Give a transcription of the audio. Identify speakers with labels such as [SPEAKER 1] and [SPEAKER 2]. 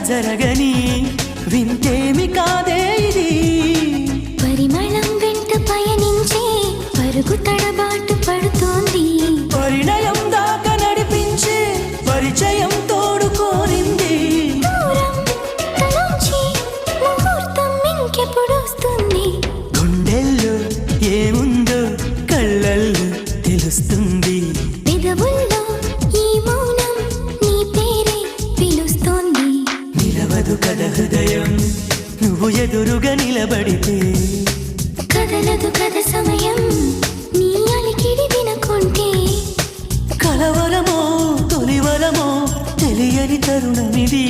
[SPEAKER 1] జరగని వింతేమి కాదే ఇది
[SPEAKER 2] పరిమళం వెంట పయనించే పరుగు తడబాటు పడుతోంది
[SPEAKER 1] పరిణయం దాకా నడిపించే పరిచయం తోడు కోరింది
[SPEAKER 2] దూరం తలంచి ముహూర్తం ఇంకెప్పుడు వస్తుంది
[SPEAKER 1] గుండెల్లో ఏముందో కళ్ళల్లో తెలుస్తుంది
[SPEAKER 2] పెదవుల్లో ఈ మౌనం నీ పేరే పిలుస్తోంది
[SPEAKER 1] నిలవదు కథ హృదయం నువ్వు ఎదురుగా నిలబడితే
[SPEAKER 2] కదలదు కథ సమయం నీ అలికిడి వినకుంటే
[SPEAKER 1] కలవరమో తొలివరమో తెలియని తరుణమిది